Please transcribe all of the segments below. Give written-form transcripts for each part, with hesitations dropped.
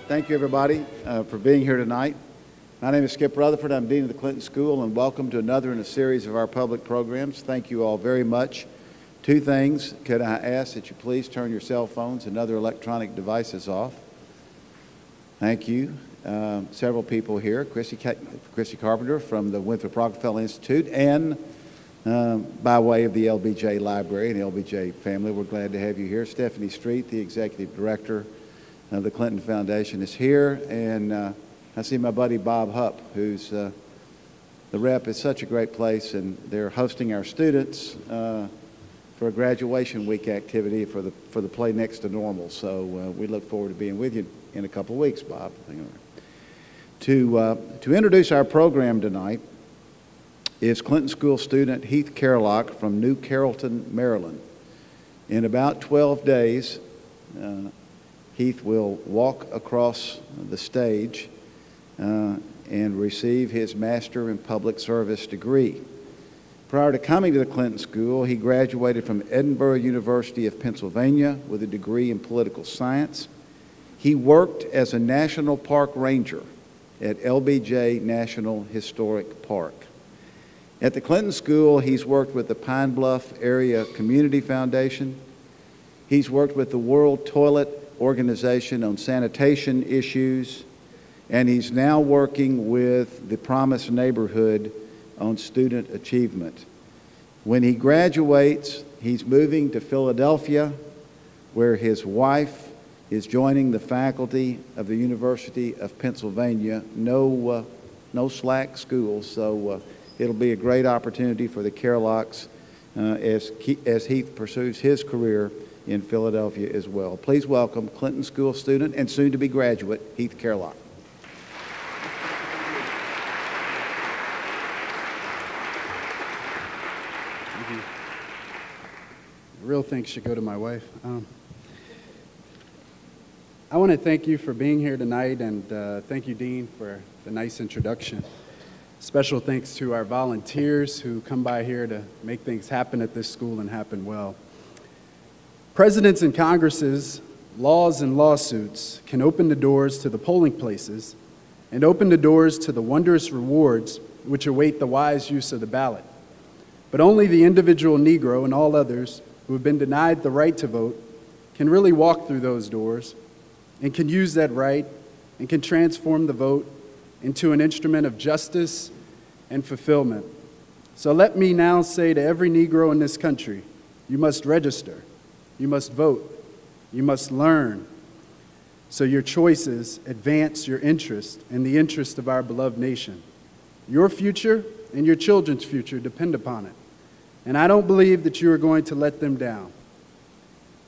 Thank you, everybody, for being here tonight. My name is Skip Rutherford. I'm Dean of the Clinton School, and welcome to another in a series of our public programs. Thank you all very much. Two things. Could I ask that you please turn your cell phones and other electronic devices off? Thank you. Several people here. Chrissy Carpenter from the Winthrop Rockefeller Institute, and by way of the LBJ Library and the LBJ family, we're glad to have you here. Stephanie Street, the Executive Director of the Clinton Foundation, is here, and I see my buddy Bob Hupp, who's the rep. It's such a great place, and they're hosting our students for a graduation week activity for the Play Next to Normal. So we look forward to being with you in a couple of weeks, Bob. To introduce our program tonight is Clinton School student Heath Carlock from New Carrollton, Maryland. In about 12 days, Heath will walk across the stage and receive his Master in Public Service degree. Prior to coming to the Clinton School, he graduated from Edinburgh University of Pennsylvania with a degree in political science. He worked as a National Park Ranger at LBJ National Historic Park. At the Clinton School, he's worked with the Pine Bluff Area Community Foundation. He's worked with the World Toilet Organization on sanitation issues, and he's now working with the Promise Neighborhood on student achievement. When he graduates, he's moving to Philadelphia, where his wife is joining the faculty of the University of Pennsylvania. No slack schools, so it'll be a great opportunity for the Carlocks as Heath pursues his career in Philadelphia as well. Please welcome Clinton School student and soon-to-be graduate, Heath Carlock. The real thanks should go to my wife. I want to thank you for being here tonight, and thank you, Dean, for the nice introduction. Special thanks to our volunteers who come by here to make things happen at this school and happen well. Presidents and Congresses, laws and lawsuits can open the doors to the polling places and open the doors to the wondrous rewards which await the wise use of the ballot. But only the individual Negro and all others who have been denied the right to vote can really walk through those doors and can use that right and can transform the vote into an instrument of justice and fulfillment. So let me now say to every Negro in this country, you must register, you must vote, you must learn, so your choices advance your interest and the interest of our beloved nation. Your future and your children's future depend upon it, and I don't believe that you are going to let them down.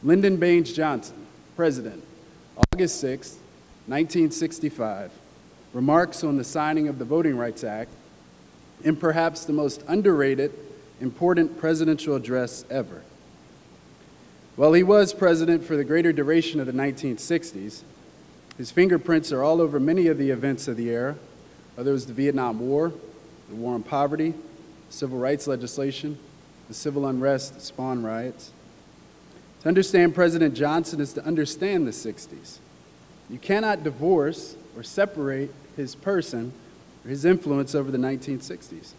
Lyndon Baines Johnson, President, August 6, 1965, remarks on the signing of the Voting Rights Act in perhaps the most underrated, important presidential address ever. While he was president for the greater duration of the 1960s, his fingerprints are all over many of the events of the era, whether it was the Vietnam War, the war on poverty, civil rights legislation, the civil unrest, the Spawn riots. To understand President Johnson is to understand the 60s. You cannot divorce or separate his person or his influence over the 1960s.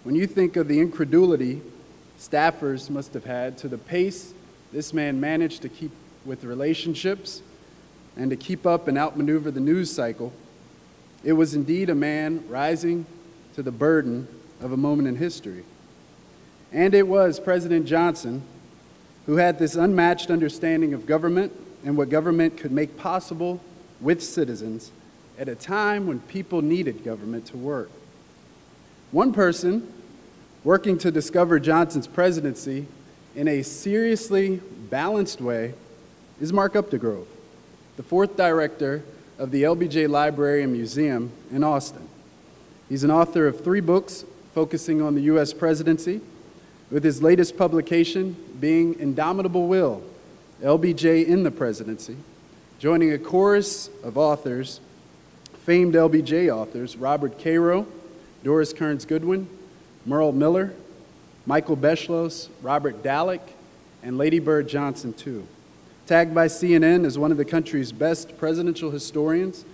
When you think of the incredulity staffers must have had to the pace this man managed to keep with relationships and to keep up and outmaneuver the news cycle, it was indeed a man rising to the burden of a moment in history. And it was President Johnson who had this unmatched understanding of government and what government could make possible with citizens at a time when people needed government to work. One person working to discover Johnson's presidency in a seriously balanced way is Mark Updegrove, the fourth director of the LBJ Library and Museum in Austin. He's an author of 3 books focusing on the U.S. presidency, with his latest publication being Indomitable Will, LBJ in the Presidency, joining a chorus of authors, famed LBJ authors, Robert Caro, Doris Kearns Goodwin, Merle Miller, Michael Beschloss, Robert Dallek, and Lady Bird Johnson, too. Tagged by CNN as one of the country's best presidential historians,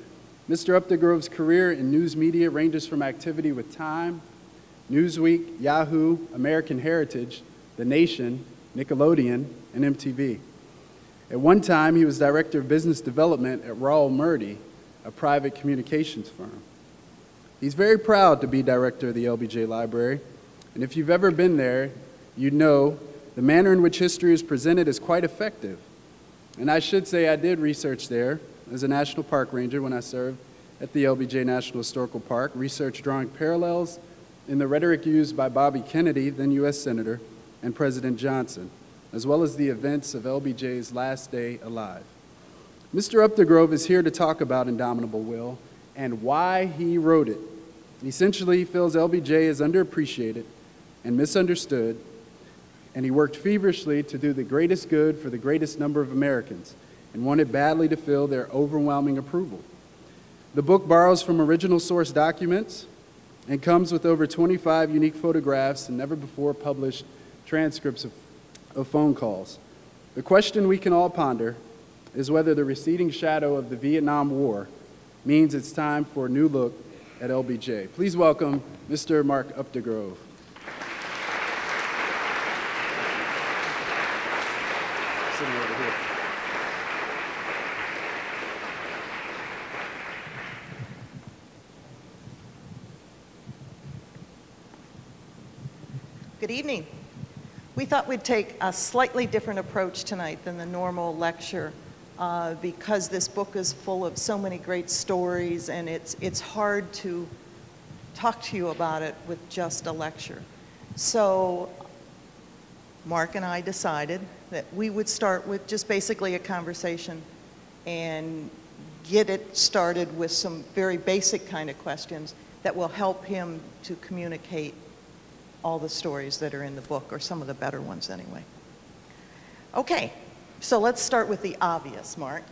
Mr. Updegrove's career in news media ranges from activity with Time, Newsweek, Yahoo, American Heritage, The Nation, Nickelodeon, and MTV. At one time, he was Director of Business Development at Rawle Murdy, a private communications firm. He's very proud to be Director of the LBJ Library, and if you've ever been there, you know the manner in which history is presented is quite effective. And I should say I did research there as a National Park Ranger when I served at the LBJ National Historical Park, research drawing parallels in the rhetoric used by Bobby Kennedy, then U.S. Senator, and President Johnson, as well as the events of LBJ's last day alive. Mr. Updegrove is here to talk about Indomitable Will and why he wrote it. Essentially, he feels LBJ is underappreciated and misunderstood, and he worked feverishly to do the greatest good for the greatest number of Americans and wanted badly to feel their overwhelming approval. The book borrows from original source documents and comes with over 25 unique photographs and never-before-published transcripts of phone calls. The question we can all ponder is whether the receding shadow of the Vietnam War means it's time for a new look at LBJ. Please welcome Mr. Mark Updegrove. Sitting over here. Good evening. We thought we'd take a slightly different approach tonight than the normal lecture because this book is full of so many great stories, and it's hard to talk to you about it with just a lecture. So Mark and I decided that we would start with just basically a conversation and get it started with some very basic kind of questions that will help him to communicate all the stories that are in the book, or some of the better ones anyway. Okay, so let's start with the obvious, Mark.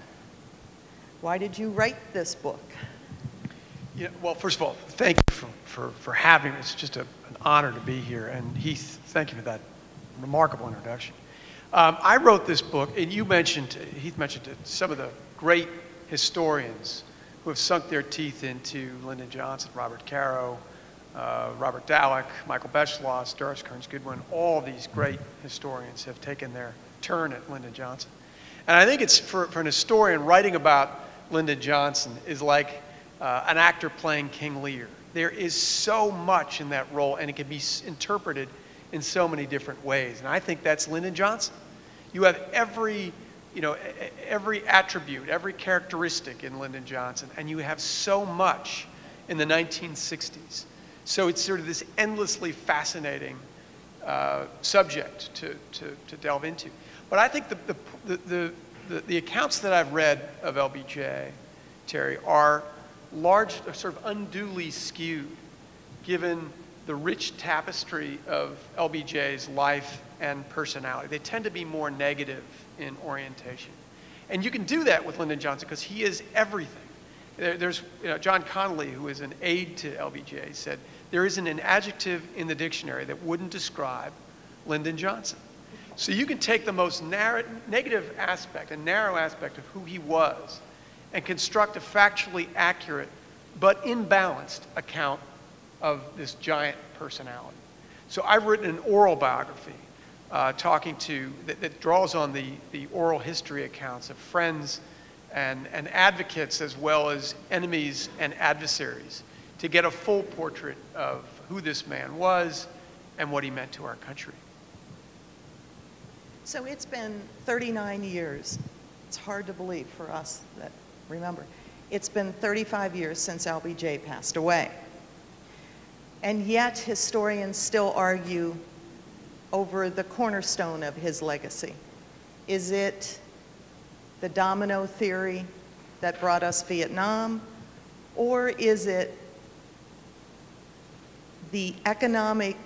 Why did you write this book? Yeah, well, first of all, thank you for having me. It's just an honor to be here, and Heath, thank you for that remarkable introduction. I wrote this book, and Heath mentioned it, some of the great historians who have sunk their teeth into Lyndon Johnson, Robert Caro, Robert Dallek, Michael Beschloss, Doris Kearns Goodwin, all these great historians have taken their turn at Lyndon Johnson. And I think it's, for an historian, writing about Lyndon Johnson is like an actor playing King Lear. There is so much in that role, and it can be interpreted in so many different ways. And I think that's Lyndon Johnson. You have every attribute, every characteristic in Lyndon Johnson, and you have so much in the 1960s. So it's sort of this endlessly fascinating subject to delve into. But I think the accounts that I've read of LBJ, Terry, are sort of unduly skewed, given the rich tapestry of LBJ's life and personality. They tend to be more negative in orientation. And you can do that with Lyndon Johnson because he is everything. There's John Connolly, who is an aide to LBJ, said, there isn't an adjective in the dictionary that wouldn't describe Lyndon Johnson. So you can take the most negative aspect, a narrow aspect of who he was, and construct a factually accurate but imbalanced account of this giant personality. So I've written an oral biography that draws on the oral history accounts of friends and advocates, as well as enemies and adversaries, to get a full portrait of who this man was and what he meant to our country. So it's been 39 years. It's hard to believe for us that remember. It's been 35 years since LBJ passed away. And yet historians still argue over the cornerstone of his legacy. Is it the domino theory that brought us Vietnam, or is it the economic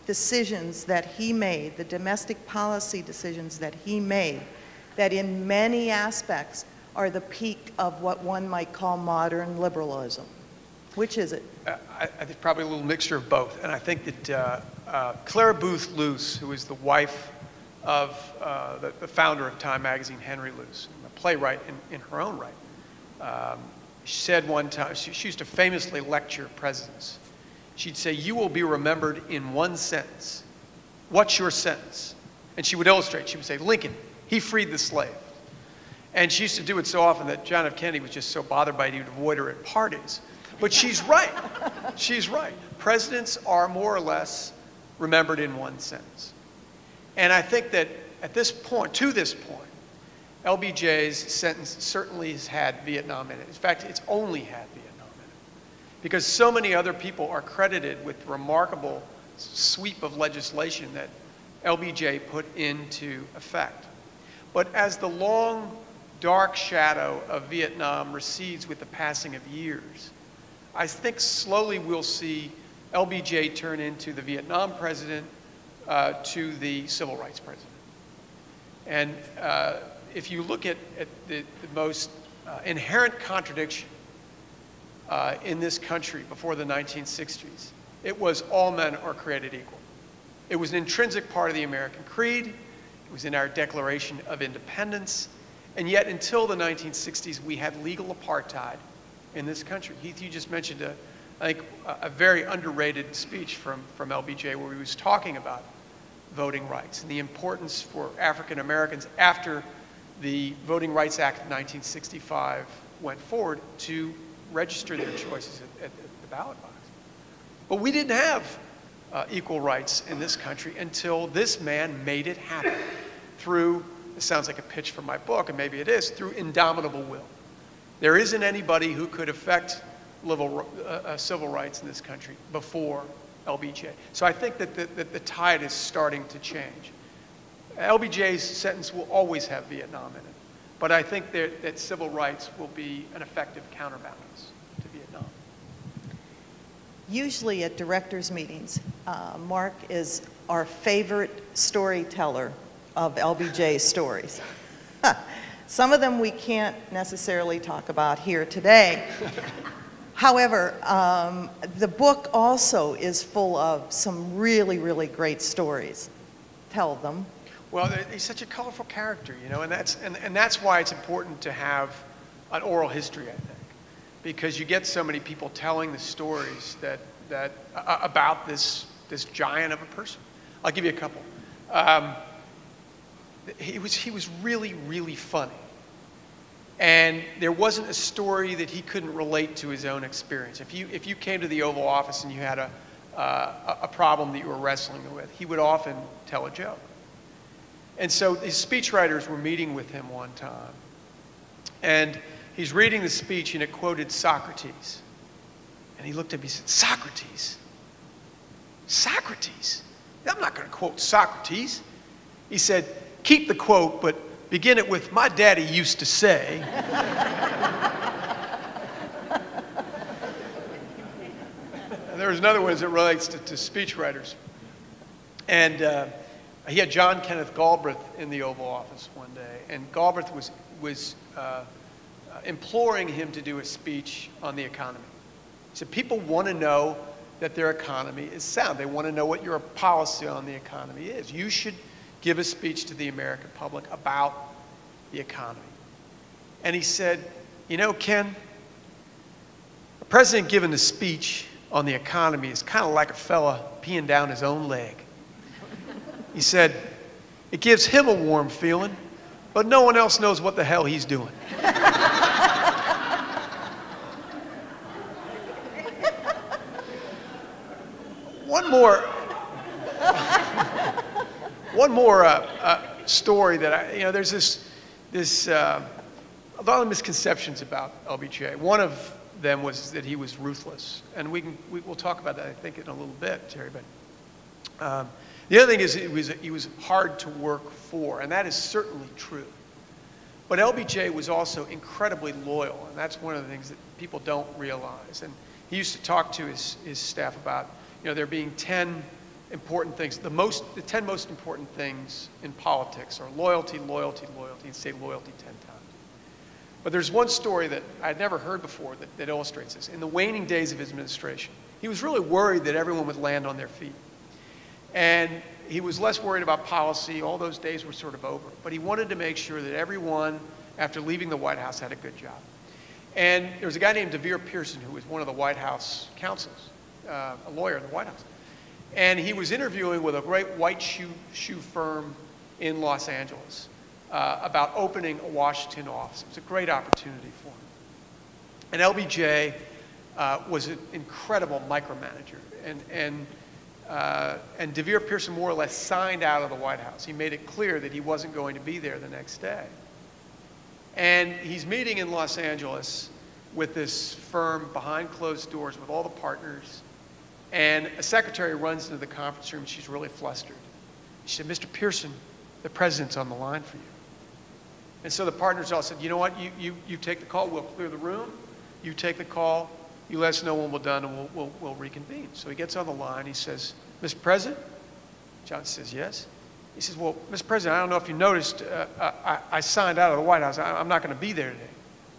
decisions that he made, the domestic policy decisions that he made, that in many aspects are the peak of what one might call modern liberalism? Which is it? I think probably a little mixture of both. And I think that Clara Booth Luce, who is the wife of the founder of Time magazine, Henry Luce, a playwright in her own right. She said one time, she used to famously lecture presidents. She'd say, "You will be remembered in one sentence. What's your sentence?" And she would illustrate. She would say, "Lincoln, he freed the slave." And she used to do it so often that John F. Kennedy was just so bothered by it, he would avoid her at parties. But she's right. She's right. Presidents are more or less remembered in one sentence. And I think that at this point, to this point, LBJ's sentence certainly has had Vietnam in it. In fact, it's only had Vietnam in it. Because so many other people are credited with the remarkable sweep of legislation that LBJ put into effect. But as the long, dark shadow of Vietnam recedes with the passing of years, I think slowly we'll see LBJ turn into the Vietnam president to the civil rights president. And if you look at the most inherent contradiction in this country before the 1960s, it was all men are created equal. It was an intrinsic part of the American creed. It was in our Declaration of Independence. And yet, until the 1960s, we had legal apartheid in this country. Heath, you just mentioned, I think, a very underrated speech from LBJ where he was talking about voting rights and the importance for African Americans after the Voting Rights Act of 1965 went forward to register their choices at the ballot box. But we didn't have equal rights in this country until this man made it happen through, it sounds like a pitch from my book, and maybe it is, through indomitable will. There isn't anybody who could affect civil rights in this country before LBJ. So I think that the tide is starting to change. LBJ's sentence will always have Vietnam in it, but I think that civil rights will be an effective counterbalance to Vietnam. Usually at directors' meetings, Mark is our favorite storyteller of LBJ stories. Some of them we can't necessarily talk about here today. However, the book also is full of some really, really great stories. Tell them. Well, he's such a colorful character, you know, and that's why it's important to have an oral history, I think, because you get so many people telling the stories that about this giant of a person. I'll give you a couple. He was really, really funny. And there wasn't a story that he couldn't relate to his own experience. If you came to the Oval Office and you had a problem that you were wrestling with, he would often tell a joke. And so his speechwriters were meeting with him one time. And he's reading the speech and it quoted Socrates. And he looked at me and said, "Socrates? Socrates? I'm not going to quote Socrates." He said, "Keep the quote, but begin it with, 'My daddy used to say.'" And there's another one that relates to speechwriters. And he had John Kenneth Galbraith in the Oval Office one day, and Galbraith was imploring him to do a speech on the economy. He said, people want to know that their economy is sound. They want to know what your policy on the economy is. You should give a speech to the American public about the economy. And he said, "You know, Ken, a president giving a speech on the economy is kind of like a fella peeing down his own leg." He said, "It gives him a warm feeling, but no one else knows what the hell he's doing." One more story that there's a lot of misconceptions about LBJ. One of them was that he was ruthless, and we'll talk about that, I think, in a little bit, Terry. But the other thing is he was hard to work for, and that is certainly true. But LBJ was also incredibly loyal, and that's one of the things that people don't realize. And he used to talk to his staff about, there being 10 important things. The 10 most important things in politics are loyalty, loyalty, loyalty, and say loyalty 10 times. But there's one story that I'd never heard before that illustrates this. In the waning days of his administration, he was really worried that everyone would land on their feet. And he was less worried about policy. All those days were sort of over. But he wanted to make sure that everyone, after leaving the White House, had a good job. And there was a guy named DeVere Pearson, who was one of the White House counsels, a lawyer in the White House. And he was interviewing with a great white shoe firm in Los Angeles about opening a Washington office. It was a great opportunity for him. And LBJ was an incredible micromanager. And DeVere Pearson more or less signed out of the White House. He made it clear that he wasn't going to be there the next day. And he's meeting in Los Angeles with this firm behind closed doors with all the partners. And a secretary runs into the conference room and she's really flustered. She said, "Mr. Pearson, the president's on the line for you." And so the partners all said, "You know what, you take the call, we'll clear the room. You take the call, you let us know when we're done, and we'll reconvene." So he gets on the line, he says, "Mr. President?" Johnson says, "Yes." He says, "Well, Mr. President, I don't know if you noticed, I signed out of the White House. I'm not going to be there today."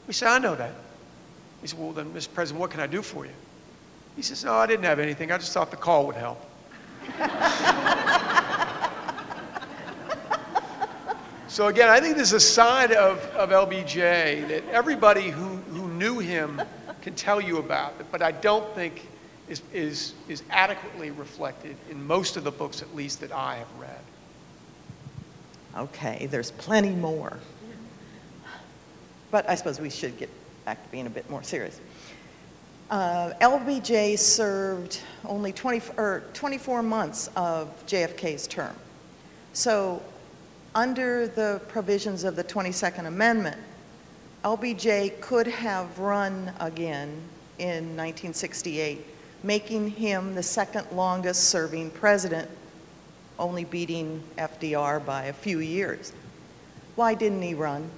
We said, "I know that." He said, "Well, then, Mr. President, what can I do for you?" He says, "No, I didn't have anything. I just thought the call would help." So again, I think there's a side of LBJ that everybody who knew him can tell you about, but I don't think is adequately reflected in most of the books, at least, that I have read. Okay, there's plenty more. But I suppose we should get back to being a bit more serious. LBJ served only 24 months of JFK's term. So under the provisions of the 22nd Amendment, LBJ could have run again in 1968, making him the second longest serving president, only beating FDR by a few years. Why didn't he run?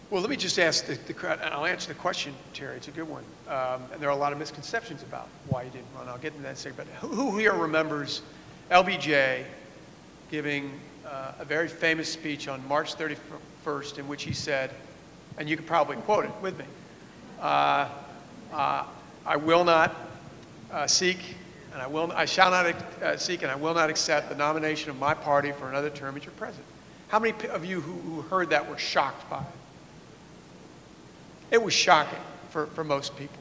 Well, let me just ask the crowd, and I'll answer the question, Terry. It's a good one. And there are a lot of misconceptions about why he didn't run. I'll get into that in a second. But who here remembers LBJ giving a very famous speech on March 31st in which he said, and you could probably quote it with me, "I will not seek, and I shall not seek, and I will not accept the nomination of my party for another term as your president." How many of you who heard that were shocked by it? It was shocking for most people.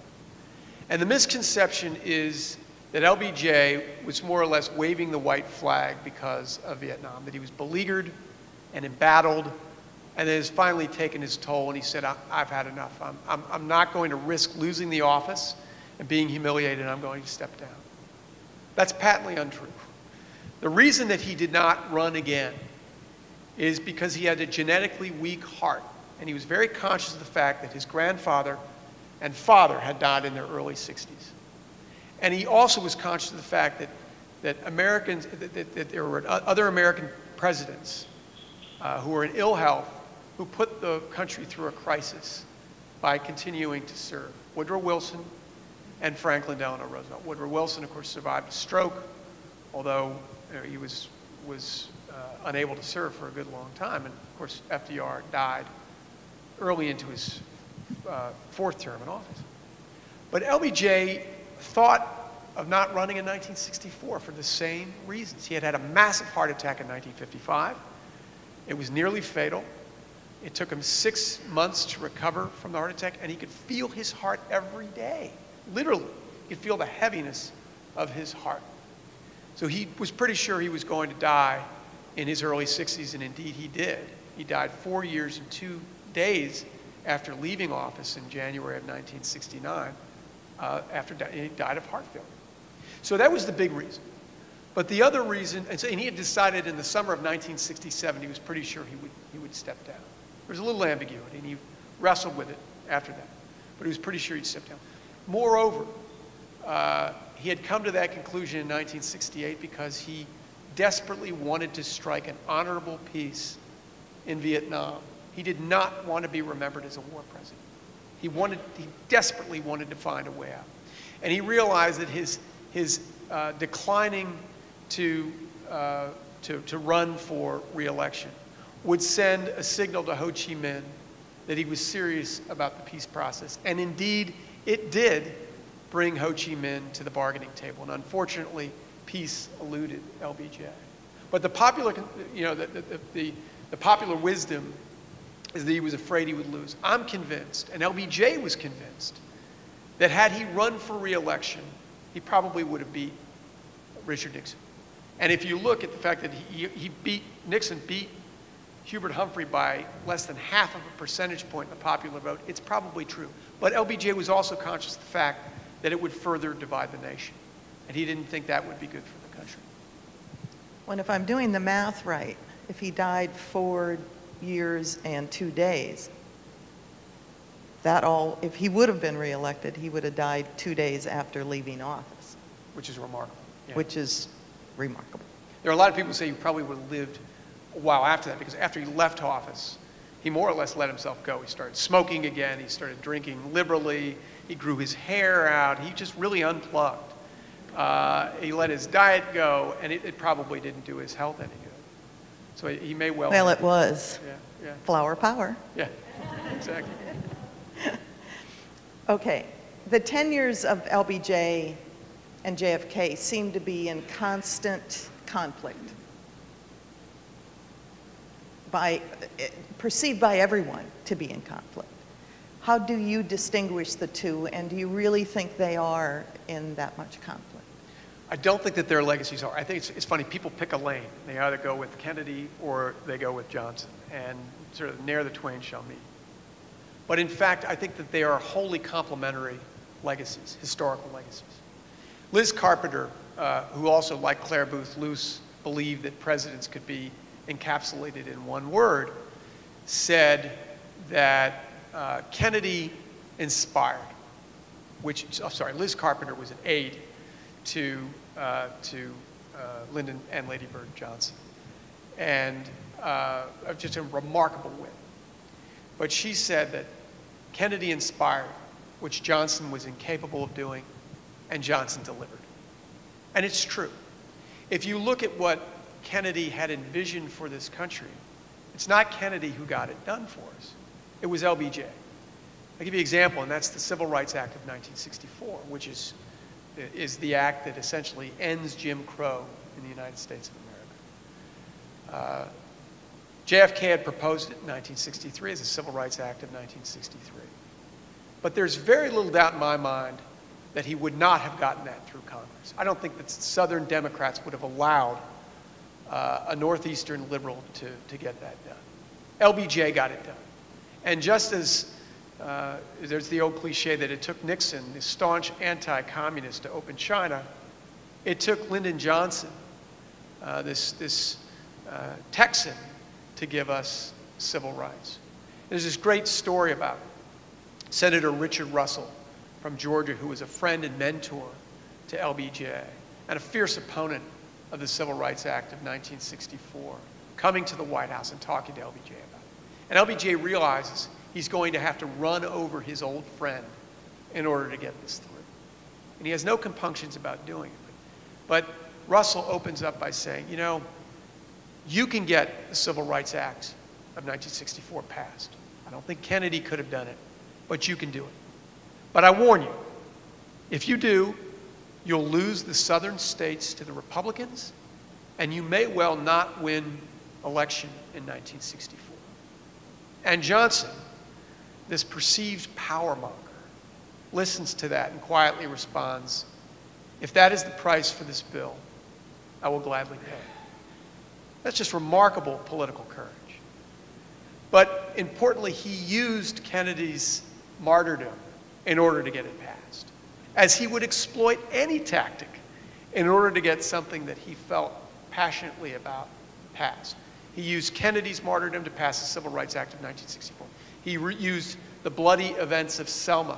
And the misconception is that LBJ was more or less waving the white flag because of Vietnam, that he was beleaguered and embattled, and has finally taken his toll, and he said, "I've had enough. I'm not going to risk losing the office and being humiliated. I'm going to step down." That's patently untrue. The reason that he did not run again is because he had a genetically weak heart, and he was very conscious of the fact that his grandfather and father had died in their early 60s. And he also was conscious of the fact that Americans, that there were other American presidents who were in ill health, who put the country through a crisis by continuing to serve. Woodrow Wilson and Franklin Delano Roosevelt. Woodrow Wilson, of course, survived a stroke, although he was unable to serve for a good long time. And of course, FDR died early into his fourth term in office. But LBJ thought of not running in 1964 for the same reasons. He had had a massive heart attack in 1955. It was nearly fatal. It took him 6 months to recover from the heart attack, and he could feel his heart every day. Literally, he could feel the heaviness of his heart. So he was pretty sure he was going to die in his early 60s, and indeed he did. He died 4 years and 2 days after leaving office in January of 1969. He died of heart failure. So that was the big reason. But the other reason, and he had decided in the summer of 1967 he was pretty sure he would step down. There was a little ambiguity, and he wrestled with it after that. But he was pretty sure he'd step down. Moreover, he had come to that conclusion in 1968 because he desperately wanted to strike an honorable peace in Vietnam. He did not want to be remembered as a war president. He desperately wanted to find a way out. And he realized that his declining to run for re-election would send a signal to Ho Chi Minh that he was serious about the peace process. And indeed, it did bring Ho Chi Minh to the bargaining table. And unfortunately, peace eluded LBJ. But the popular, the popular wisdom is that he was afraid he would lose. I'm convinced, and LBJ was convinced, that had he run for re-election, he probably would have beat Richard Nixon. And if you look at the fact that Nixon beat Hubert Humphrey by less than half of a percentage point in the popular vote, it's probably true. But LBJ was also conscious of the fact that it would further divide the nation. And he didn't think that would be good for the country. Well, if I'm doing the math right, if he died 4 years and 2 days, if he would have been reelected, he would have died 2 days after leaving office. Which is remarkable. Yeah. Which is remarkable. There are a lot of people who say he probably would have lived a while after that, because after he left office, he more or less let himself go. He started smoking again, he started drinking liberally, he grew his hair out, he just really unplugged. He let his diet go, and it probably didn't do his health any good. So he may well... Well, it was. Yeah. Flower power. Yeah, exactly. Okay. The 10 years of LBJ and JFK seem to be in constant conflict, perceived by everyone to be in conflict. How do you distinguish the two, and do you really think they are in that much conflict? I don't think that their legacies are. I think it's funny, people pick a lane. They either go with Kennedy or they go with Johnson, and sort of ne'er the twain shall meet. But in fact, I think that they are wholly complementary legacies, historical legacies. Liz Carpenter, who also, like Clare Boothe Luce, believed that presidents could be encapsulated in one word, said that Kennedy inspired, Liz Carpenter was an aide to Lyndon and Lady Bird Johnson, and just a remarkable wit. But she said that Kennedy inspired, which Johnson was incapable of doing, and Johnson delivered. And it's true. If you look at what Kennedy had envisioned for this country, it's not Kennedy who got it done for us. It was LBJ. I'll give you an example, and that's the Civil Rights Act of 1964, which is the act that essentially ends Jim Crow in the United States of America. JFK had proposed it in 1963 as a Civil Rights Act of 1963. But there's very little doubt in my mind that he would not have gotten that through Congress. I don't think that Southern Democrats would have allowed a Northeastern liberal to get that done. LBJ got it done. And just as there's the old cliche that it took Nixon, the staunch anti-communist, to open China, it took Lyndon Johnson, this Texan, to give us civil rights. There's this great story about Senator Richard Russell from Georgia, who was a friend and mentor to LBJ and a fierce opponent of the Civil Rights Act of 1964, coming to the White House and talking to LBJ about it. And LBJ realizes he's going to have to run over his old friend in order to get this through. And he has no compunctions about doing it. But Russell opens up by saying, you know, you can get the Civil Rights Act of 1964 passed. I don't think Kennedy could have done it, but you can do it. But I warn you, if you do, you'll lose the southern states to the Republicans, and you may well not win election in 1964. And Johnson, this perceived power monger, listens to that and quietly responds, if that is the price for this bill, I will gladly pay. That's just remarkable political courage. But importantly, he used Kennedy's martyrdom in order to get it passed, as he would exploit any tactic in order to get something that he felt passionately about passed. He used Kennedy's martyrdom to pass the Civil Rights Act of 1964. He used the bloody events of Selma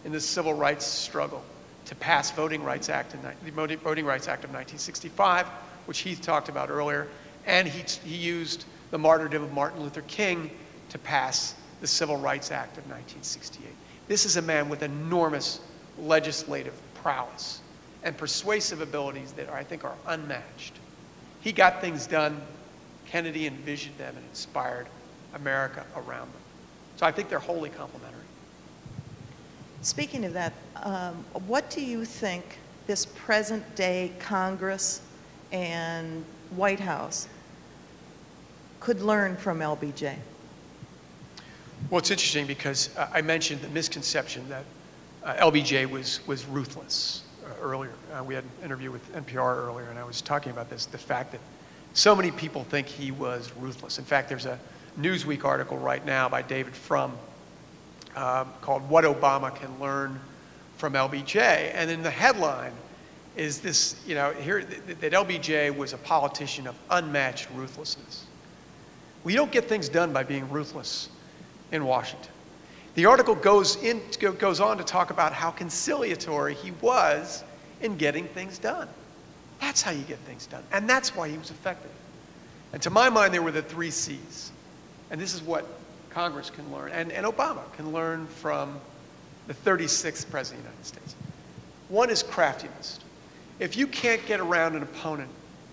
in the civil rights struggle to pass the Voting Rights Act of 1965, which Heath talked about earlier, and he used the martyrdom of Martin Luther King to pass the Civil Rights Act of 1968. This is a man with enormous legislative prowess and persuasive abilities that I think are unmatched. He got things done. Kennedy envisioned them and inspired America around them. So I think they're wholly complementary. Speaking of that, what do you think this present-day Congress and White House could learn from LBJ? Well, it's interesting because I mentioned the misconception that LBJ was ruthless earlier. We had an interview with NPR earlier, and I was talking about this, the fact that so many people think he was ruthless. In fact, there's a Newsweek article right now by David Frum called What Obama Can Learn from LBJ. And in the headline is this, here that LBJ was a politician of unmatched ruthlessness. Well, you don't get things done by being ruthless in Washington. The article goes on to talk about how conciliatory he was in getting things done. That's how you get things done. And that's why he was effective. And to my mind, there were the 3 C's. And this is what Congress can learn, and Obama can learn from the 36th President of the United States. One is craftiness. If you can't get around an opponent,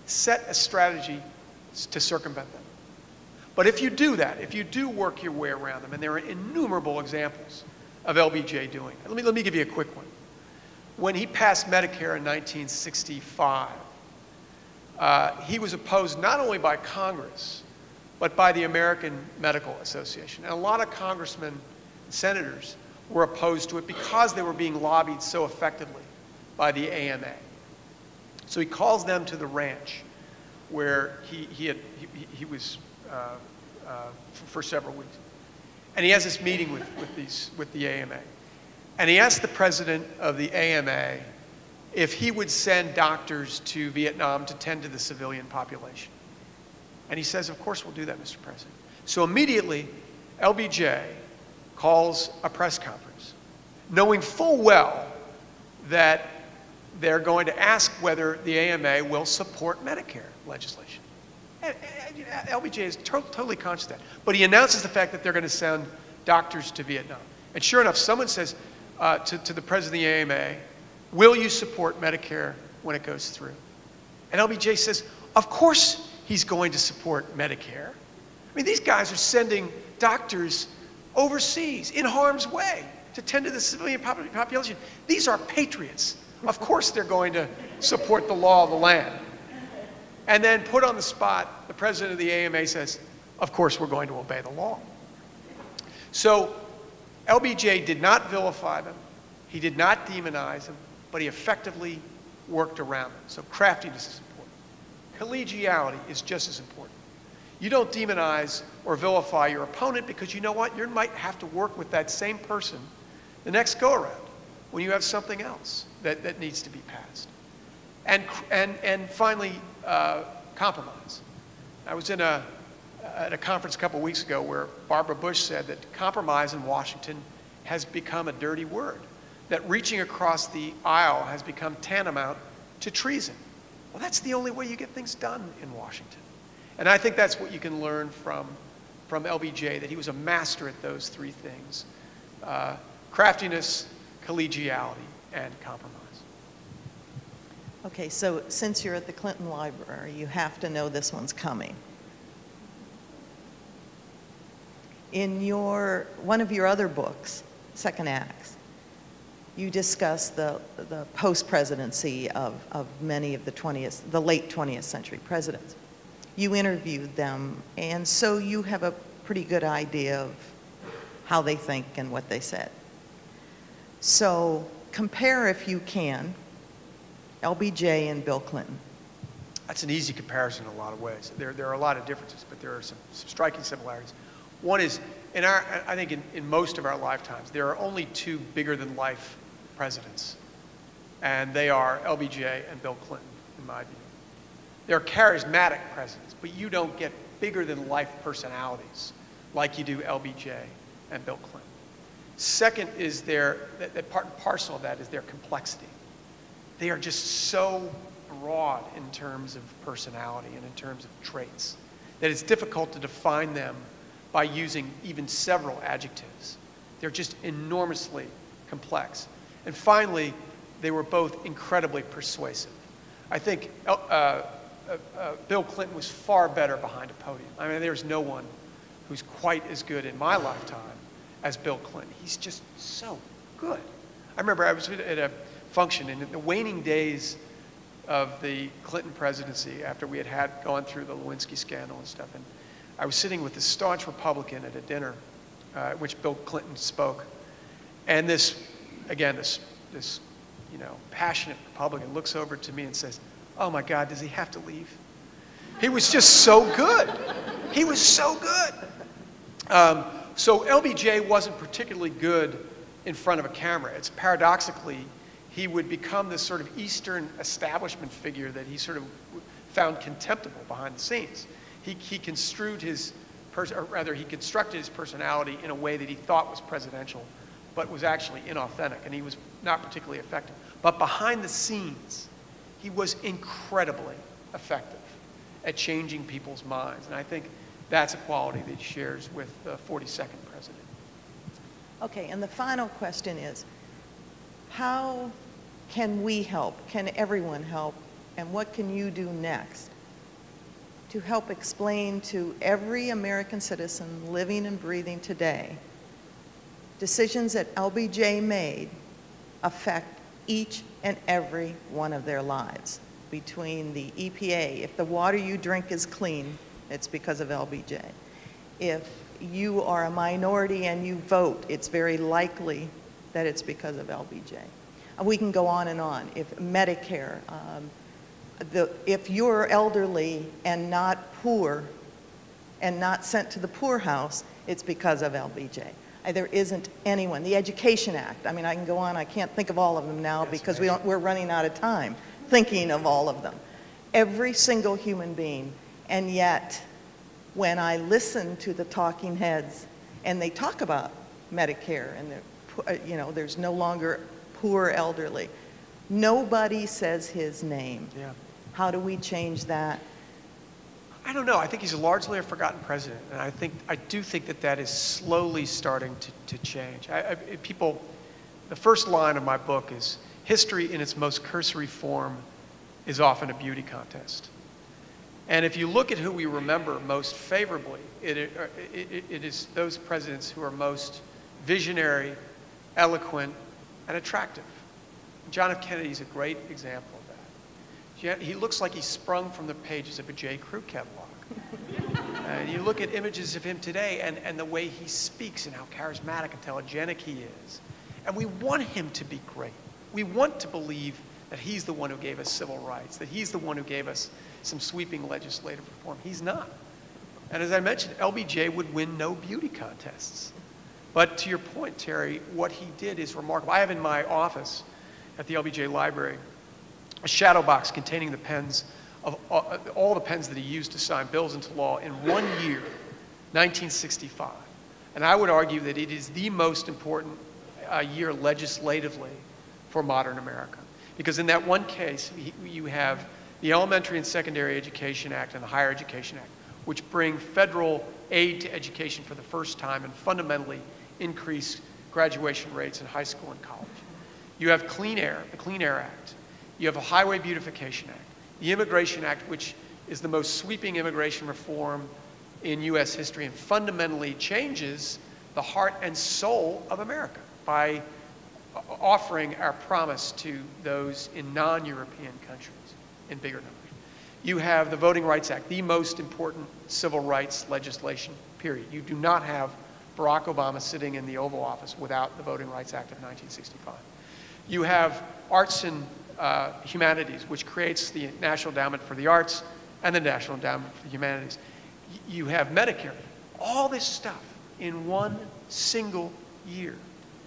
set a strategy to circumvent them. But if you do that, if you do work your way around them, and there are innumerable examples of LBJ doing it. Let me give you a quick one. When he passed Medicare in 1965, he was opposed not only by Congress, but by the American Medical Association. And a lot of congressmen and senators were opposed to it because they were being lobbied so effectively by the AMA. So he calls them to the ranch where he was for several weeks. And he has this meeting with the AMA. And he asked the president of the AMA if he would send doctors to Vietnam to tend to the civilian population. And he says, of course we'll do that, Mr. President. So immediately, LBJ calls a press conference, knowing full well that they're going to ask whether the AMA will support Medicare legislation. And LBJ is totally conscious of that. But he announces the fact that they're going to send doctors to Vietnam. And sure enough, someone says to the president of the AMA, will you support Medicare when it goes through? And LBJ says, of course he's going to support Medicare. I mean, these guys are sending doctors overseas in harm's way to tend to the civilian population. These are patriots. Of course they're going to support the law of the land. And then put on the spot, the president of the AMA says, of course we're going to obey the law. So LBJ did not vilify them. He did not demonize them, but he effectively worked around them. So craftiness is important. Collegiality is just as important. You don't demonize or vilify your opponent because you know what? You might have to work with that same person the next go-around when you have something else that needs to be passed. And finally, compromise. I was at a conference a couple weeks ago where Barbara Bush said that compromise in Washington has become a dirty word, that reaching across the aisle has become tantamount to treason. Well, that's the only way you get things done in Washington. And I think that's what you can learn from LBJ, that he was a master at those 3 things: craftiness, collegiality, and compromise. Okay, so since you're at the Clinton Library, you have to know this one's coming. In one of your other books, Second Acts, you discuss the post-presidency of many of the late 20th century presidents. You interviewed them, and so you have a pretty good idea of how they think and what they said. So compare, if you can, LBJ and Bill Clinton. That's an easy comparison in a lot of ways. There are a lot of differences, but there are some striking similarities. One is, I think in most of our lifetimes, there are only 2 bigger-than-life presidents, and they are LBJ and Bill Clinton, in my view. They're charismatic presidents, but you don't get bigger-than-life personalities like you do LBJ and Bill Clinton. Second is that part and parcel of that is their complexity. They are just so broad in terms of personality and in terms of traits that it's difficult to define them by using even several adjectives. They're just enormously complex. And finally, they were both incredibly persuasive. I think Bill Clinton was far better behind a podium. I mean, there's no one who's quite as good in my lifetime as Bill Clinton. He's just so good. I remember I was at a function. And in the waning days of the Clinton presidency, after we had gone through the Lewinsky scandal and stuff, and I was sitting with this staunch Republican at a dinner at which Bill Clinton spoke, and this passionate Republican looks over to me and says, "Oh my God, does he have to leave?" He was just so good. He was so good. So LBJ wasn't particularly good in front of a camera. It's paradoxically, he would become this sort of Eastern establishment figure that he sort of found contemptible behind the scenes. He constructed his personality in a way that he thought was presidential, but was actually inauthentic, and he was not particularly effective. But behind the scenes, he was incredibly effective at changing people's minds, and I think that's a quality that he shares with the 42nd president. Okay, and the final question is, how can we help? Can everyone help? And what can you do next to help explain to every American citizen living and breathing today, decisions that LBJ made affect each and every one of their lives? Between the EPA, if the water you drink is clean, it's because of LBJ. If you are a minority and you vote, it's very likely that it's because of LBJ. We can go on and on. If Medicare, if you're elderly and not poor and not sent to the poorhouse, it's because of LBJ. There isn't anyone. The Education Act, I mean, I can go on, I can't think of all of them now because we're running out of time thinking of all of them. Every single human being, and yet when I listen to the talking heads and they talk about Medicare and there's no longer poor elderly, nobody says his name. Yeah. How do we change that? I don't know. I think he's largely a forgotten president, and I do think that is slowly starting to change. The first line of my book is, "History in its most cursory form is often a beauty contest." And if you look at who we remember most favorably, it is those presidents who are most visionary, eloquent, and attractive. John F. Kennedy is a great example of that. He looks like he sprung from the pages of a J. Crew catalog. And you look at images of him today and the way he speaks and how charismatic and telegenic he is. And we want him to be great. We want to believe that he's the one who gave us civil rights, that he's the one who gave us some sweeping legislative reform. He's not. And as I mentioned, LBJ would win no beauty contests. But to your point, Terry, what he did is remarkable. I have in my office at the LBJ Library a shadow box containing the pens of all the pens that he used to sign bills into law in 1 year, 1965. And I would argue that it is the most important year legislatively for modern America. Because in that one case, you have the Elementary and Secondary Education Act and the Higher Education Act, which bring federal aid to education for the first time and fundamentally increase graduation rates in high school and college. You have Clean Air, the Clean Air Act. You have a Highway Beautification Act, the Immigration Act, which is the most sweeping immigration reform in U.S. history and fundamentally changes the heart and soul of America by offering our promise to those in non-European countries in bigger numbers. You have the Voting Rights Act, the most important civil rights legislation, period. You do not have Barack Obama sitting in the Oval Office without the Voting Rights Act of 1965. You have Arts and Humanities, which creates the National Endowment for the Arts and the National Endowment for the Humanities. You have Medicare, all this stuff in one single year.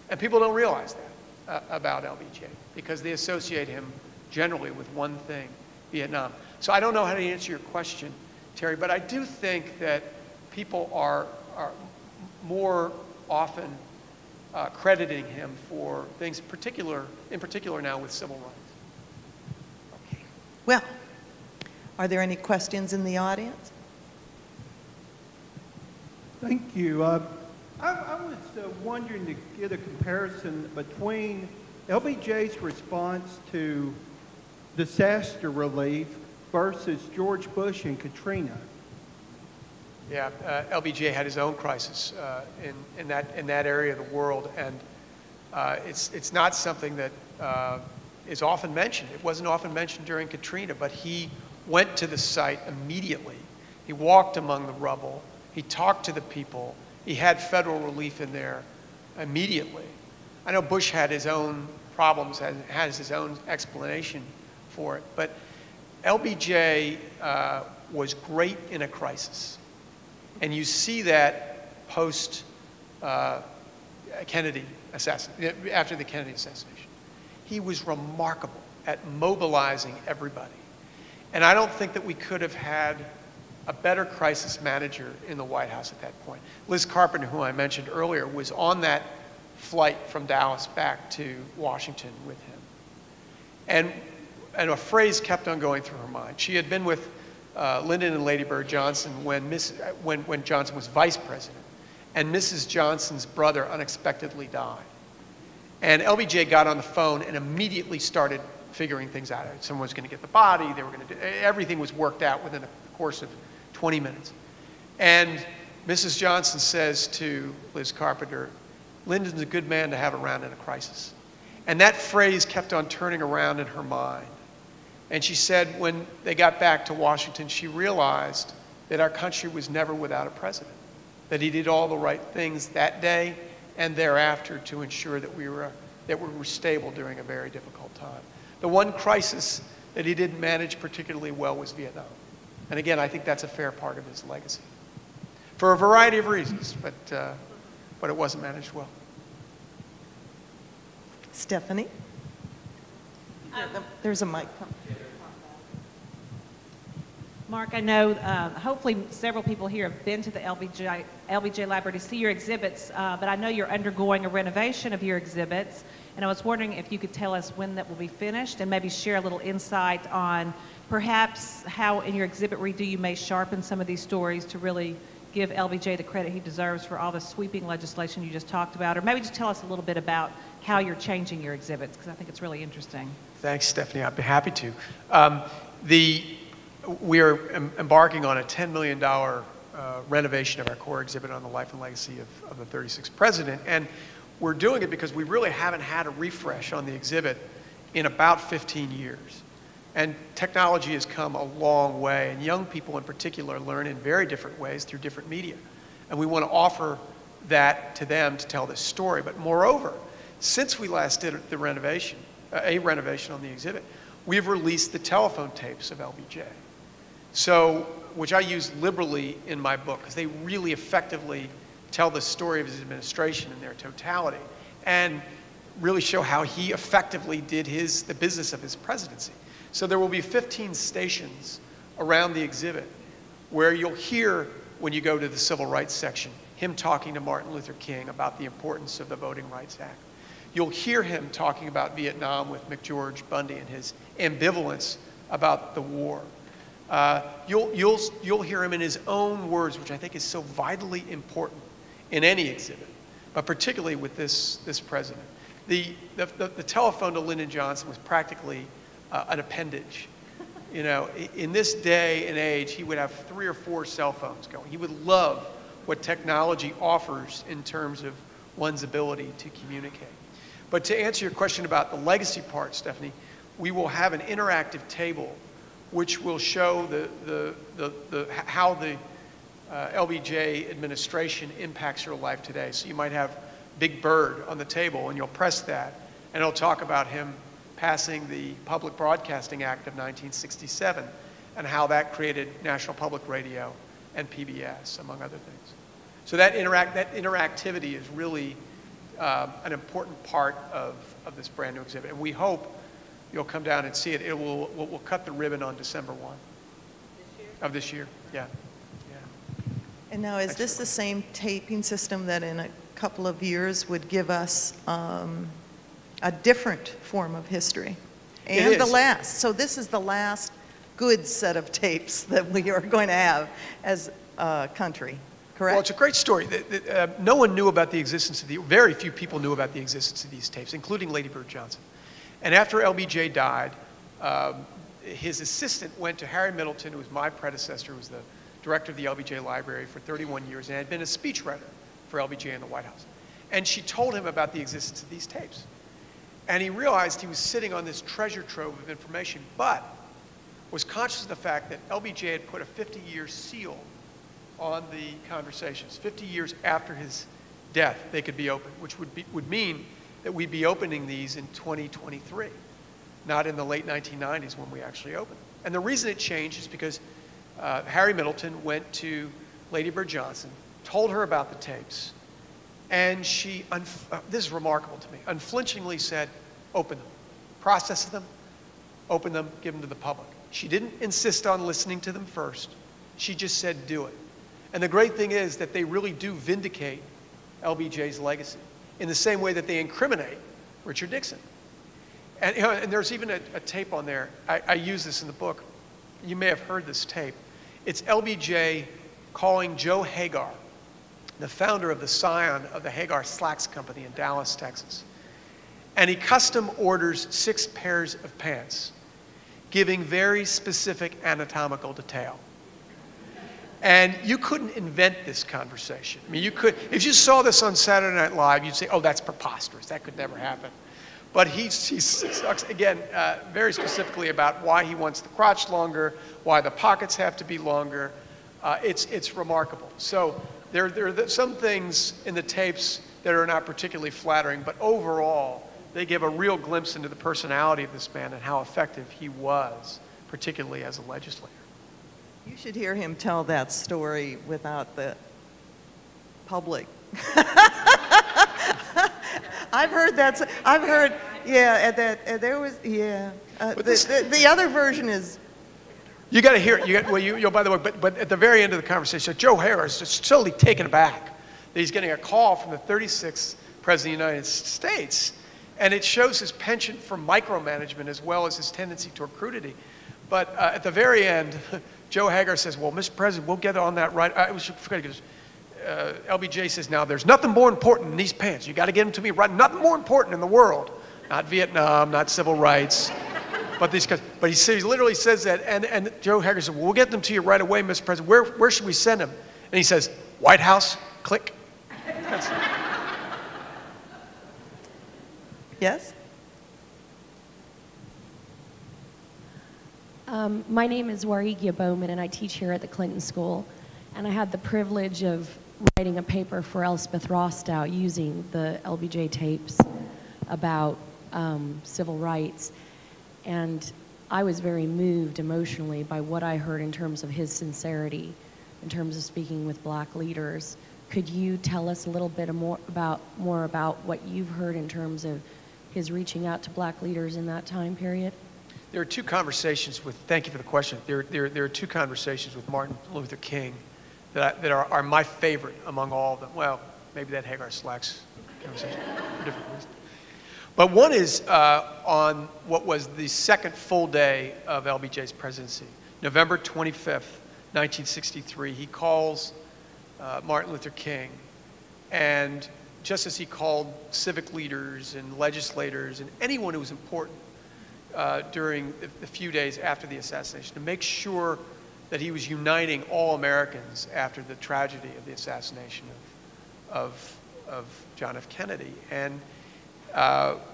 And people don't realize that about LBJ because they associate him generally with one thing, Vietnam. So I don't know how to answer your question, Terry, but I do think that people are more often crediting him for things, in particular now with civil rights. Okay. Well, are there any questions in the audience? Thank you. I was wondering to get a comparison between LBJ's response to disaster relief versus George Bush and Katrina. Yeah, LBJ had his own crisis in that area of the world, and it's not something that is often mentioned. It wasn't often mentioned during Katrina, but he went to the site immediately. He walked among the rubble. He talked to the people. He had federal relief in there immediately. I know Bush had his own problems, has his own explanation for it, but LBJ was great in a crisis. And you see that post Kennedy assassination, after the Kennedy assassination. He was remarkable at mobilizing everybody. And I don't think that we could have had a better crisis manager in the White House at that point. Liz Carpenter, who I mentioned earlier, was on that flight from Dallas back to Washington with him. And a phrase kept on going through her mind. She had been with Lyndon and Lady Bird Johnson when Johnson was vice president, and Mrs. Johnson's brother unexpectedly died. And LBJ got on the phone and immediately started figuring things out. Someone was going to get the body, they were going to do, everything was worked out within the course of 20 minutes. And Mrs. Johnson says to Liz Carpenter, Lyndon's a good man to have around in a crisis. And that phrase kept on turning around in her mind. And she said when they got back to Washington, she realized that our country was never without a president, that he did all the right things that day and thereafter to ensure that we were stable during a very difficult time. The one crisis that he didn't manage particularly well was Vietnam. And again, I think that's a fair part of his legacy. For a variety of reasons, but it wasn't managed well. Stephanie? There's a mic coming. Mark, I know hopefully several people here have been to the LBJ Library to see your exhibits, but I know you're undergoing a renovation of your exhibits, and I was wondering if you could tell us when that will be finished and maybe share a little insight on perhaps how in your exhibit redo you may sharpen some of these stories to really give LBJ the credit he deserves for all the sweeping legislation you just talked about, or maybe just tell us a little bit about how you're changing your exhibits, because I think it's really interesting. Thanks, Stephanie. I'd be happy to. We are embarking on a $10 million renovation of our core exhibit on the life and legacy of the 36th president. And we're doing it because we really haven't had a refresh on the exhibit in about 15 years. And technology has come a long way, and young people in particular learn in very different ways through different media. And we want to offer that to them to tell this story. But moreover, since we last did the renovation, a renovation on the exhibit, we've released the telephone tapes of LBJ. So, which I use liberally in my book, because they really effectively tell the story of his administration in their totality, and really show how he effectively did the business of his presidency. So there will be 15 stations around the exhibit where you'll hear, when you go to the Civil Rights section, him talking to Martin Luther King about the importance of the Voting Rights Act. You'll hear him talking about Vietnam with McGeorge Bundy and his ambivalence about the war. You'll hear him in his own words, which I think is so vitally important in any exhibit, but particularly with this president. The telephone to Lyndon Johnson was practically an appendage. You know, in this day and age, he would have 3 or 4 cell phones going. He would love what technology offers in terms of one's ability to communicate. But to answer your question about the legacy part, Stephanie, we will have an interactive table which will show how the LBJ administration impacts your life today. So you might have Big Bird on the table, and you'll press that, and it'll talk about him passing the Public Broadcasting Act of 1967 and how that created National Public Radio and PBS, among other things. So that interactivity is really an important part of this brand new exhibit. And we hope you'll come down and see it. We'll cut the ribbon on December 1 of this year. Yeah. And now, is this the same taping system that in a couple of years would give us a different form of history? And the last. So this is the last good set of tapes that we are going to have as a country, correct? Well, it's a great story. No one knew about the existence of very few people knew about the existence of these tapes, including Lady Bird Johnson. And after LBJ died, his assistant went to Harry Middleton, who was my predecessor, who was the director of the LBJ Library for 31 years and had been a speechwriter for LBJ in the White House. And she told him about the existence of these tapes. And he realized he was sitting on this treasure trove of information, but was conscious of the fact that LBJ had put a 50-year seal on the conversations. 50 years after his death, they could be opened, which would mean that we'd be opening these in 2023, not in the late 1990s when we actually opened. And the reason it changed is because Harry Middleton went to Lady Bird Johnson, told her about the tapes, and she, this is remarkable to me, unflinchingly said, open them, process them, open them, give them to the public. She didn't insist on listening to them first. She just said, do it. And the great thing is that they really do vindicate LBJ's legacy in the same way that they incriminate Richard Nixon. And, you know, and there's even a tape on there. I use this in the book. You may have heard this tape. It's LBJ calling Joe Hagar, the founder of the Scion of the Hagar Slacks Company in Dallas, Texas. And he custom orders 6 pairs of pants, giving very specific anatomical detail. And you couldn't invent this conversation. I mean, you could, if you saw this on Saturday Night Live, you'd say, oh, that's preposterous. That could never happen. But he talks, again, very specifically about why he wants the crotch longer, why the pockets have to be longer. It's remarkable. So there are some things in the tapes that are not particularly flattering, but overall, they give a real glimpse into the personality of this man and how effective he was, particularly as a legislator. You should hear him tell that story without the public. I've heard that. I've heard, yeah, there was, yeah. The other version is. You got to hear it. Well, by the way, but at the very end of the conversation, Joe Harris is just totally taken aback that he's getting a call from the 36th President of the United States. And it shows his penchant for micromanagement as well as his tendency toward crudity. But at the very end, Joe Hagar says, well, Mr. President, we'll get on that right. LBJ says, now, there's nothing more important than these pants. You got to get them to me right. Nothing more important in the world. Not Vietnam, not civil rights. But these guys, but he literally says that. And Joe Hagar says, well, we'll get them to you right away, Mr. President. Where should we send them? And he says, White House, click. Yes? My name is Warigia Bowman, and I teach here at the Clinton School. And I had the privilege of writing a paper for Elspeth Rostow using the LBJ tapes about civil rights. And I was very moved emotionally by what I heard in terms of his sincerity, in terms of speaking with black leaders. Could you tell us a little bit more about what you've heard in terms of his reaching out to black leaders in that time period? There are 2 conversations with, thank you for the question. There are 2 conversations with Martin Luther King that are my favorite among all of them. Well, maybe that Hagar Slacks conversation for different reasons. But one is on what was the second full day of LBJ's presidency, November 25th, 1963. He calls Martin Luther King, and just as he called civic leaders and legislators and anyone who was important during the few days after the assassination, to make sure that he was uniting all Americans after the tragedy of the assassination of John F. Kennedy. And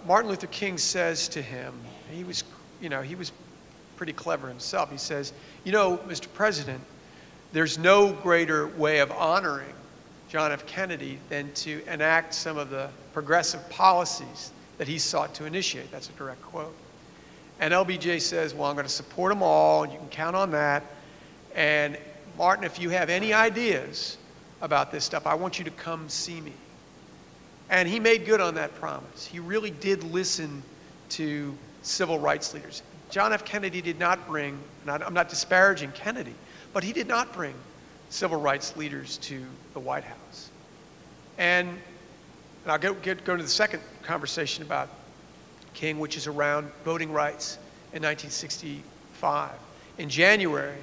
Martin Luther King says to him, he was pretty clever himself. He says, you know, Mr. President, there's no greater way of honoring John F. Kennedy than to enact some of the progressive policies that he sought to initiate. That's a direct quote. And LBJ says, well, I'm going to support them all, and you can count on that. And Martin, if you have any ideas about this stuff, I want you to come see me. And he made good on that promise. He really did listen to civil rights leaders. John F. Kennedy did not bring, and I'm not disparaging Kennedy, but he did not bring civil rights leaders to the White House. And I'll go to the second conversation about King, which is around voting rights in 1965. In January,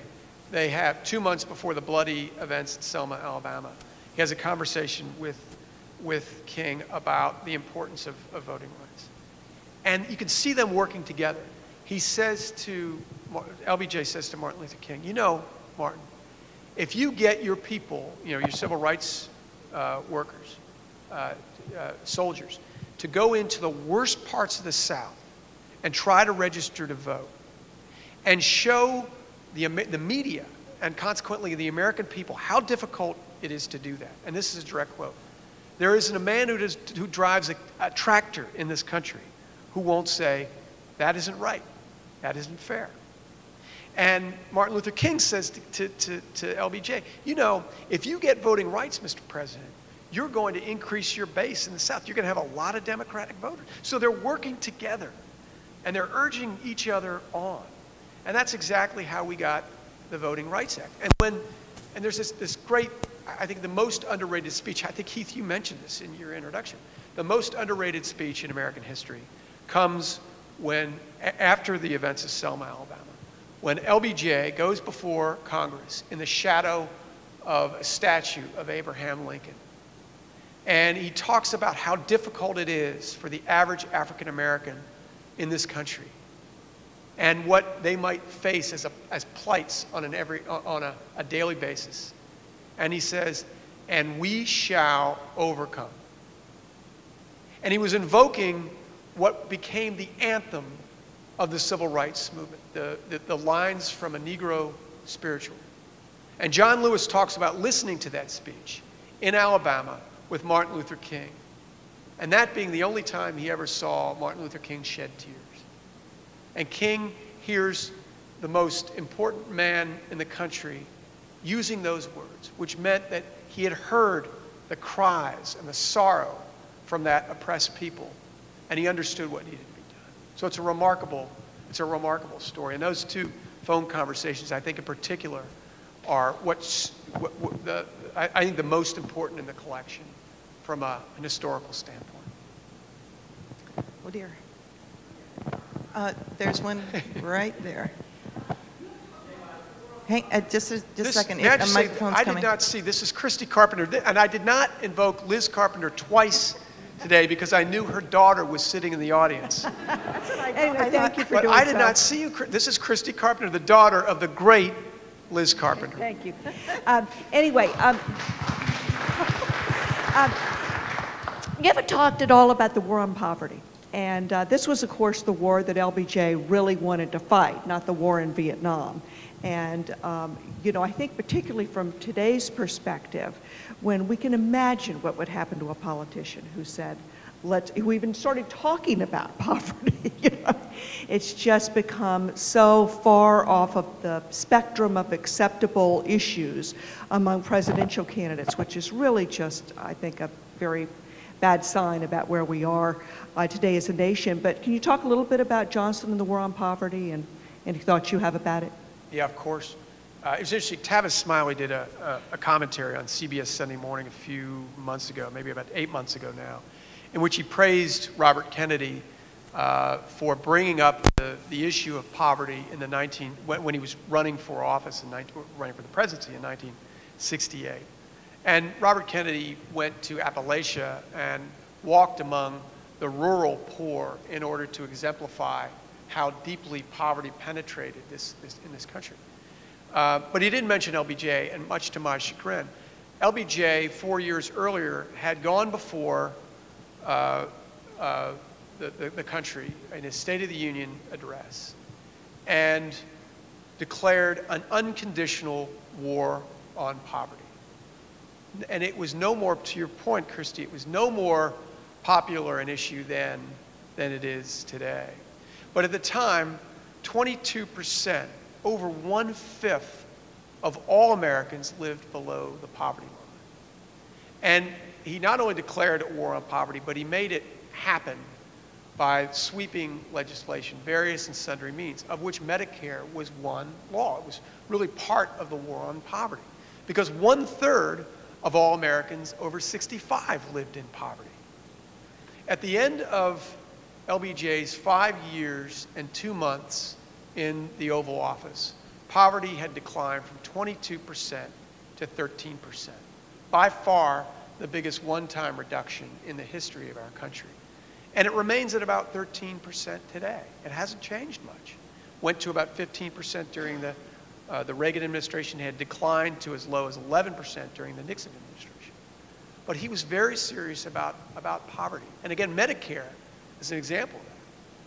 they have 2 months before the bloody events in Selma, Alabama. He has a conversation with King about the importance of voting rights. And you can see them working together. He says to, LBJ says to Martin Luther King, you know, Martin, if you get your people, you know, your civil rights workers, soldiers, to go into the worst parts of the South and try to register to vote and show the media and consequently the American people how difficult it is to do that. And this is a direct quote. There isn't a man who drives a tractor in this country who won't say, that isn't right, that isn't fair. And Martin Luther King says to LBJ, you know, if you get voting rights, Mr. President, you're going to increase your base in the South. You're going to have a lot of Democratic voters. So they're working together, and they're urging each other on. And that's exactly how we got the Voting Rights Act. And there's this great, I think the most underrated speech, I think, Heath, you mentioned this in your introduction. The most underrated speech in American history comes after the events of Selma, Alabama, when LBJ goes before Congress in the shadow of a statue of Abraham Lincoln. And he talks about how difficult it is for the average African American in this country and what they might face as plights on a daily basis. And he says, and we shall overcome. And he was invoking what became the anthem of the civil rights movement, the lines from a Negro spiritual. And John Lewis talks about listening to that speech in Alabama with Martin Luther King, and that being the only time he ever saw Martin Luther King shed tears. And King hears the most important man in the country using those words, which meant that he had heard the cries and the sorrow from that oppressed people, and he understood what needed to be done. So it's a remarkable story. And those two phone conversations, I think in particular, are I think the most important in the collection from an historical standpoint. Oh dear. There's one right there. Hang, just a second. I Coming. did not see. This is Christy Carpenter, and I did not invoke Liz Carpenter twice today because I knew her daughter was sitting in the audience. Anyway, thank you for doing I did not see you. This is Christy Carpenter, the daughter of the great Liz Carpenter. Thank you. Anyway, you haven't talked at all about the war on poverty. And this was, of course, the war that LBJ really wanted to fight, not the war in Vietnam. And, you know, I think particularly from today's perspective, when we can imagine what would happen to a politician who said, who even started talking about poverty, you know? It's just become so far off of the spectrum of acceptable issues among presidential candidates, which is really just, I think, a very bad sign about where we are today as a nation. But can you talk a little bit about Johnson and the war on poverty and any thoughts you have about it? Yeah, of course. It was interesting. Tavis Smiley did a commentary on CBS Sunday Morning a few months ago, maybe about 8 months ago now, in which he praised Robert Kennedy for bringing up the issue of poverty in when he was running for office, running for the presidency in 1968. And Robert Kennedy went to Appalachia and walked among the rural poor in order to exemplify how deeply poverty penetrated in this country. But he didn't mention LBJ, and much to my chagrin. LBJ, 4 years earlier, had gone before the country in his State of the Union address and declared an unconditional war on poverty. And it was no more, to your point, Christy, it was no more popular an issue then than it is today. But at the time, 22%, over 1/5 of all Americans lived below the poverty line. And he not only declared a war on poverty, but he made it happen by sweeping legislation, various and sundry means, of which Medicare was one law. It was really part of the war on poverty, because 1/3 of all Americans over 65 lived in poverty. At the end of LBJ's 5 years and 2 months in the Oval Office, poverty had declined from 22% to 13%. By far the biggest one-time reduction in the history of our country. And it remains at about 13% today. It hasn't changed much. Went to about 15% during the Reagan administration, had declined to as low as 11% during the Nixon administration. but he was very serious about poverty. And again, Medicare is an example of that.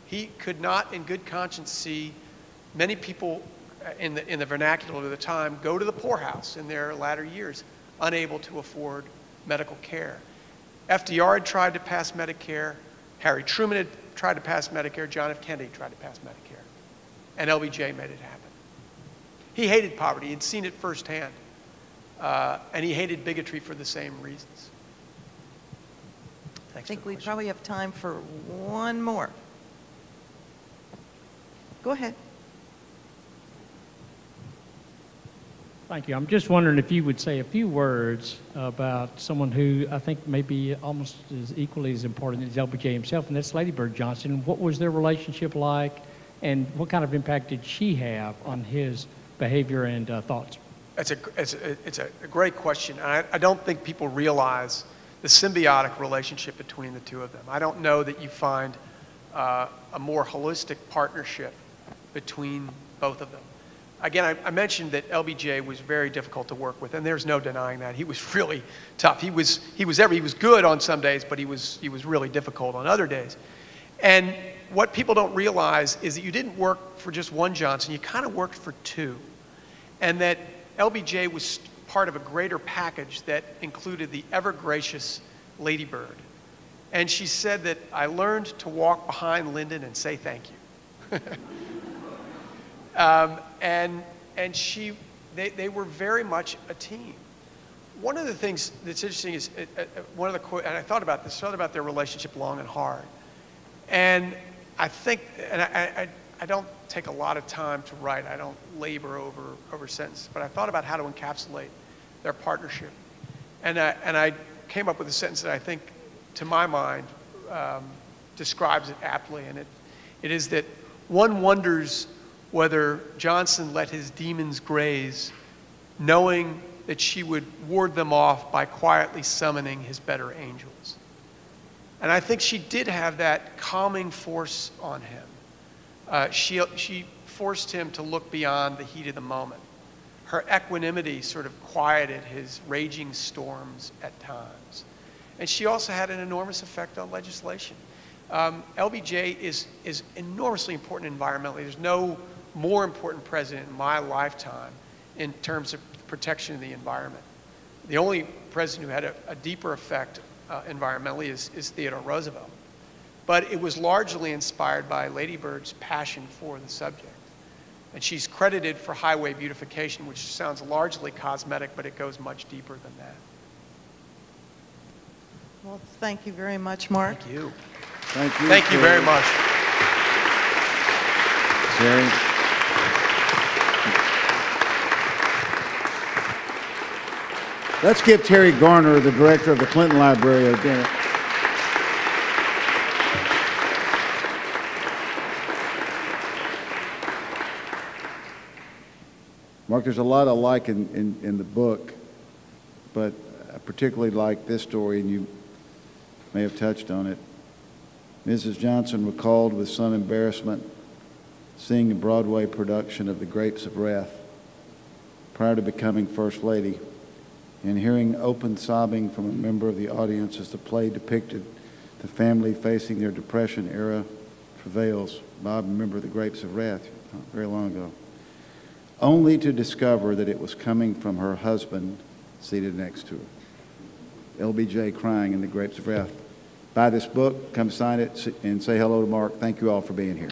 He could not in good conscience see many people in the vernacular of the time go to the poorhouse in their latter years, unable to afford medical care. FDR had tried to pass Medicare, Harry Truman had tried to pass Medicare, John F. Kennedy tried to pass Medicare, and LBJ made it happen. He hated poverty, he'd seen it firsthand, and he hated bigotry for the same reasons. I think we probably have time for one more. Go ahead. Thank you. I'm just wondering if you would say a few words about someone who I think may be almost as equally as important as LBJ himself, and that's Lady Bird Johnson. What was their relationship like, and what kind of impact did she have on his behavior and thoughts? It's a great question. I don't think people realize the symbiotic relationship between the two of them. I don't know that you find a more holistic partnership between both of them. Again, I mentioned that LBJ was very difficult to work with, and there's no denying that. He was really tough. He was good on some days, but he was really difficult on other days. And what people don't realize is that you didn't work for just one Johnson, you kind of worked for two. And that LBJ was part of a greater package that included the ever-gracious Lady Bird. And she said that I learned to walk behind Lyndon and say thank you. They were very much a team. One of the things that's interesting is, and I thought about this, thought about their relationship long and hard. And I think, and I don't take a lot of time to write, I don't labor over sentences, but I thought about how to encapsulate their partnership. And I came up with a sentence that I think, to my mind, describes it aptly, and it is that one wonders whether Johnson let his demons graze, knowing that she would ward them off by quietly summoning his better angels. And I think she did have that calming force on him. She forced him to look beyond the heat of the moment. Her equanimity sort of quieted his raging storms at times. And she also had an enormous effect on legislation. LBJ is enormously important environmentally. There's no more important president in my lifetime in terms of protection of the environment. The only president who had a deeper effect environmentally is Theodore Roosevelt. But it was largely inspired by Lady Bird's passion for the subject. And she's credited for highway beautification, which sounds largely cosmetic, but it goes much deeper than that. Well, thank you very much, Mark. Thank you. Thank you. Thank you very much. Terri. Let's give Terri Garner, the director of the Clinton Library, a dinner. Mark, there's a lot I like in the book, but I particularly like this story, and you may have touched on it. Mrs. Johnson recalled with some embarrassment seeing a Broadway production of The Grapes of Wrath prior to becoming First Lady, and hearing open sobbing from a member of the audience as the play depicted the family facing their Depression-era travails. Bob, remember The Grapes of Wrath, not very long ago. Only to discover that it was coming from her husband seated next to her. LBJ crying in The Grapes of Wrath. Buy this book, come sign it, and say hello to Mark. Thank you all for being here.